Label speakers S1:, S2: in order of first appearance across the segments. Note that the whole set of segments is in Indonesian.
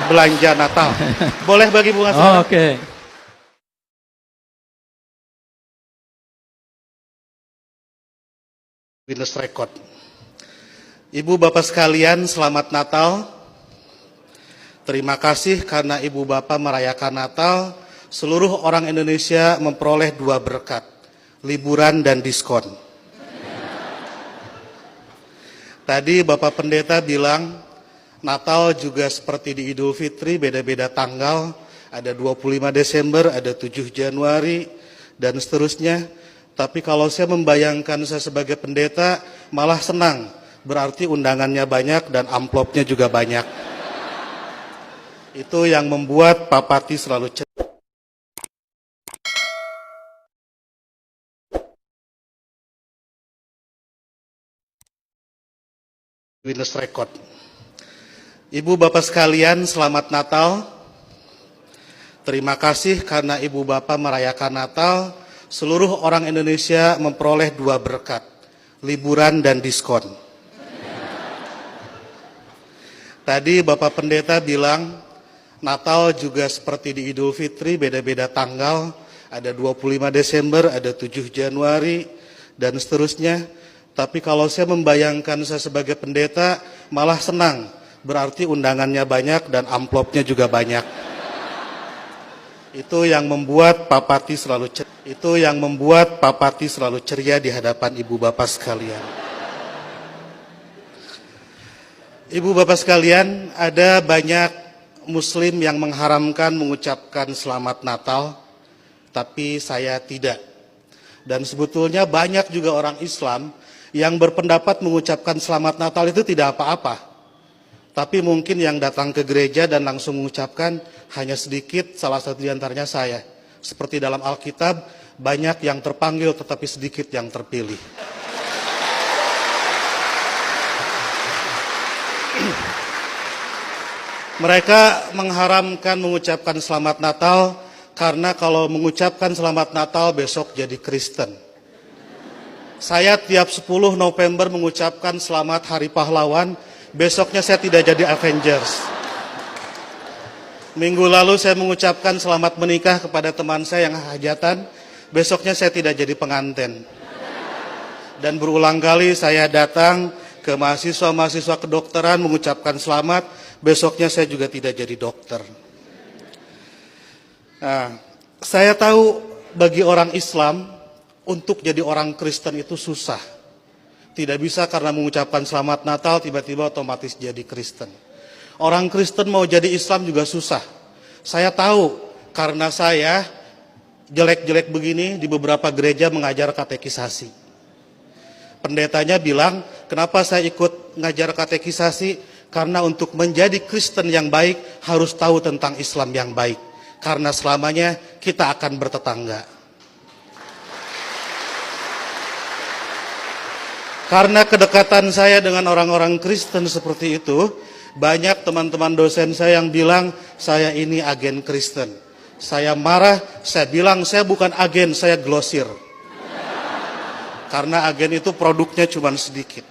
S1: belanja Natal. Boleh bagi bunga
S2: Oh,
S1: saudara?
S2: oke.
S1: Guinness Record. Ibu Bapak sekalian, selamat Natal. Terima kasih karena Ibu Bapak merayakan Natal. Seluruh orang Indonesia memperoleh 2 berkat, liburan dan diskon. Tadi Bapak Pendeta bilang Natal juga seperti di Idul Fitri, beda-beda tanggal. Ada 25 Desember, ada 7 Januari, dan seterusnya. Tapi kalau saya membayangkan saya sebagai pendeta, malah senang. Berarti undangannya banyak dan amplopnya juga banyak. Itu yang membuat Pak Pati selalu Guinness Record. Ibu Bapak sekalian, selamat Natal. Terima kasih karena Ibu Bapak merayakan Natal. Seluruh orang Indonesia memperoleh 2 berkat, liburan dan diskon. Tadi Bapak Pendeta bilang Natal juga seperti di Idul Fitri, beda-beda tanggal. Ada 25 Desember, ada 7 Januari, dan seterusnya. Tapi kalau saya membayangkan saya sebagai pendeta, malah senang. Berarti undangannya banyak dan amplopnya juga banyak. Itu yang membuat Pak Pati selalu ceria di hadapan Ibu Bapak sekalian. Ibu Bapak sekalian, ada banyak Muslim yang mengharamkan mengucapkan selamat Natal, tapi saya tidak. Dan sebetulnya banyak juga orang Islam yang berpendapat mengucapkan selamat Natal itu tidak apa-apa. Tapi mungkin yang datang ke gereja dan langsung mengucapkan hanya sedikit, salah satu di antaranya saya. Seperti dalam Alkitab, banyak yang terpanggil tetapi sedikit yang terpilih. Mereka mengharamkan mengucapkan selamat Natal karena kalau mengucapkan selamat Natal besok jadi Kristen. Saya tiap 10 November mengucapkan selamat Hari Pahlawan, besoknya saya tidak jadi Avengers. Minggu lalu saya mengucapkan selamat menikah kepada teman saya yang hajatan, besoknya saya tidak jadi pengantin. Dan berulang kali saya datang ke mahasiswa-mahasiswa kedokteran mengucapkan selamat, besoknya saya juga tidak jadi dokter. Nah, saya tahu bagi orang Islam, untuk jadi orang Kristen itu susah. Tidak bisa karena mengucapkan selamat Natal tiba-tiba otomatis jadi Kristen. Orang Kristen mau jadi Islam juga susah. Saya tahu karena saya jelek-jelek begini di beberapa gereja mengajar katekisasi. Pendetanya bilang, kenapa saya ikut ngajar katekisasi? Karena untuk menjadi Kristen yang baik harus tahu tentang Islam yang baik. Karena selamanya kita akan bertetangga. Karena kedekatan saya dengan orang-orang Kristen seperti itu, banyak teman-teman dosen saya yang bilang, saya ini agen Kristen. Saya marah, saya bilang, saya bukan agen, saya glosir. Karena agen itu produknya cuma sedikit.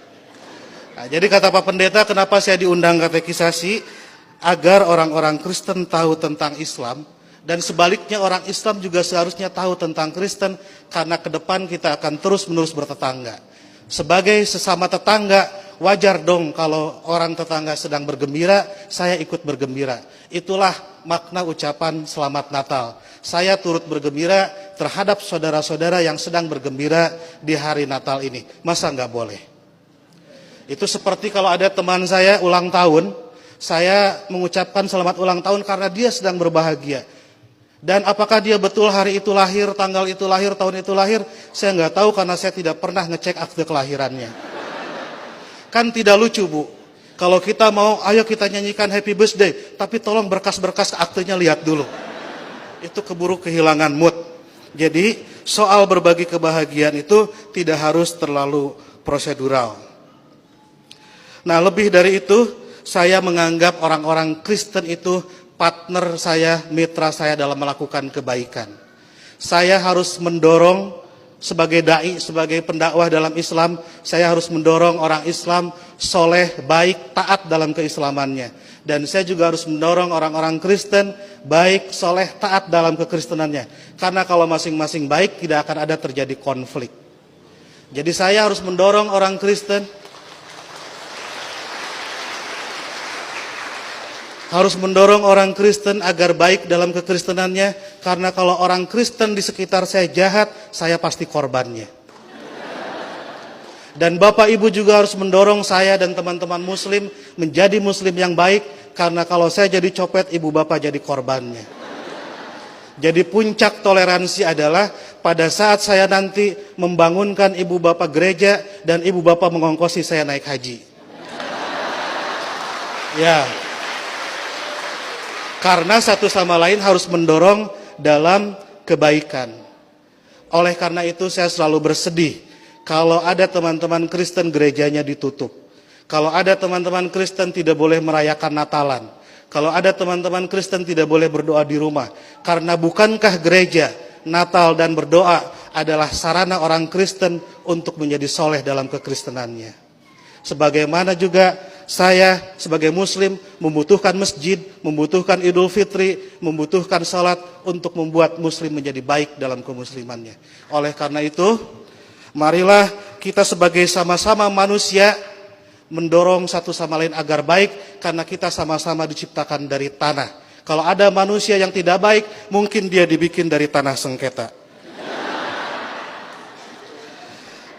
S1: Nah, jadi kata Pak Pendeta, kenapa saya diundang katekisasi? Agar orang-orang Kristen tahu tentang Islam, dan sebaliknya orang Islam juga seharusnya tahu tentang Kristen, karena ke depan kita akan terus-menerus bertetangga. Sebagai sesama tetangga, wajar dong kalau orang tetangga sedang bergembira, saya ikut bergembira. Itulah makna ucapan selamat Natal. Saya turut bergembira terhadap saudara-saudara yang sedang bergembira di hari Natal ini. Masa nggak boleh? Itu seperti kalau ada teman saya ulang tahun, saya mengucapkan selamat ulang tahun karena dia sedang berbahagia. Dan apakah dia betul hari itu lahir, tanggal itu lahir, tahun itu lahir, saya nggak tahu karena saya tidak pernah ngecek akte kelahirannya. Kan tidak lucu, Bu. Kalau kita mau, ayo kita nyanyikan happy birthday, tapi tolong berkas-berkas aktenya lihat dulu. Itu keburu kehilangan mood. Jadi soal berbagi kebahagiaan itu tidak harus terlalu prosedural. Nah, lebih dari itu, saya menganggap orang-orang Kristen itu partner saya, mitra saya dalam melakukan kebaikan. Saya harus mendorong sebagai dai, sebagai pendakwah dalam Islam, saya harus mendorong orang Islam soleh, baik, taat dalam keislamannya. Dan saya juga harus mendorong orang-orang Kristen baik, soleh, taat dalam kekristenannya. Karena kalau masing-masing baik tidak akan ada terjadi konflik. Jadi saya harus mendorong orang Kristen agar baik dalam kekristenannya, karena kalau orang Kristen di sekitar saya jahat, saya pasti korbannya. Dan Bapak Ibu juga harus mendorong saya dan teman-teman Muslim menjadi Muslim yang baik, karena kalau saya jadi copet, Ibu Bapak jadi korbannya. Jadi puncak toleransi adalah pada saat saya nanti membangunkan Ibu Bapak gereja dan Ibu Bapak mengongkosi saya naik haji. Ya. Karena satu sama lain harus mendorong dalam kebaikan. Oleh karena itu saya selalu bersedih kalau ada teman-teman Kristen gerejanya ditutup. Kalau ada teman-teman Kristen tidak boleh merayakan Natalan. Kalau ada teman-teman Kristen tidak boleh berdoa di rumah. Karena bukankah gereja, Natal dan berdoa adalah sarana orang Kristen untuk menjadi soleh dalam kekristenannya. Sebagaimana juga saya sebagai Muslim membutuhkan masjid, membutuhkan Idul Fitri, membutuhkan salat untuk membuat Muslim menjadi baik dalam kemuslimannya. Oleh karena itu, marilah kita sebagai sama-sama manusia mendorong satu sama lain agar baik, karena kita sama-sama diciptakan dari tanah. Kalau ada manusia yang tidak baik, mungkin dia dibikin dari tanah sengketa.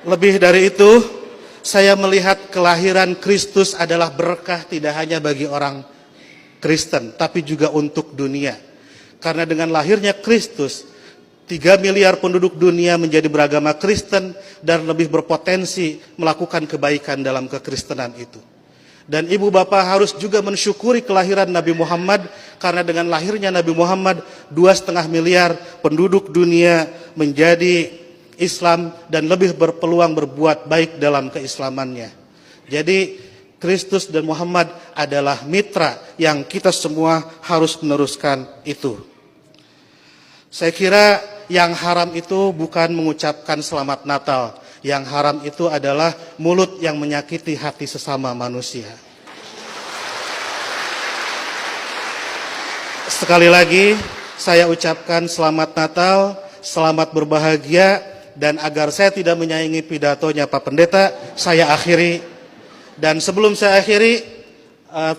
S1: Lebih dari itu, saya melihat kelahiran Kristus adalah berkah tidak hanya bagi orang Kristen, tapi juga untuk dunia. Karena dengan lahirnya Kristus, 3 miliar penduduk dunia menjadi beragama Kristen dan lebih berpotensi melakukan kebaikan dalam kekristenan itu. Dan Ibu Bapak harus juga mensyukuri kelahiran Nabi Muhammad, karena dengan lahirnya Nabi Muhammad 2,5 miliar penduduk dunia menjadi Islam dan lebih berpeluang berbuat baik dalam keislamannya. Jadi Kristus dan Muhammad adalah mitra yang kita semua harus meneruskan itu. Saya kira yang haram itu bukan mengucapkan selamat Natal. Yang haram itu adalah mulut yang menyakiti hati sesama manusia. Sekali lagi saya ucapkan selamat Natal, selamat berbahagia, dan agar saya tidak menyaingi pidatonya Pak Pendeta, saya akhiri. Dan sebelum saya akhiri,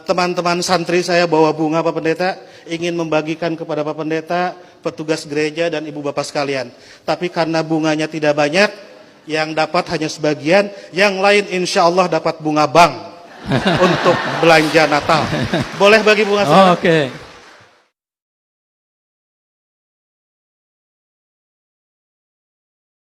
S1: teman-teman santri saya bawa bunga Pak Pendeta, ingin membagikan kepada Pak Pendeta, petugas gereja dan Ibu Bapak sekalian. Tapi karena bunganya tidak banyak, yang dapat hanya sebagian, yang lain insya Allah dapat bunga bank untuk belanja Natal. Boleh bagi bunga?
S2: Oke.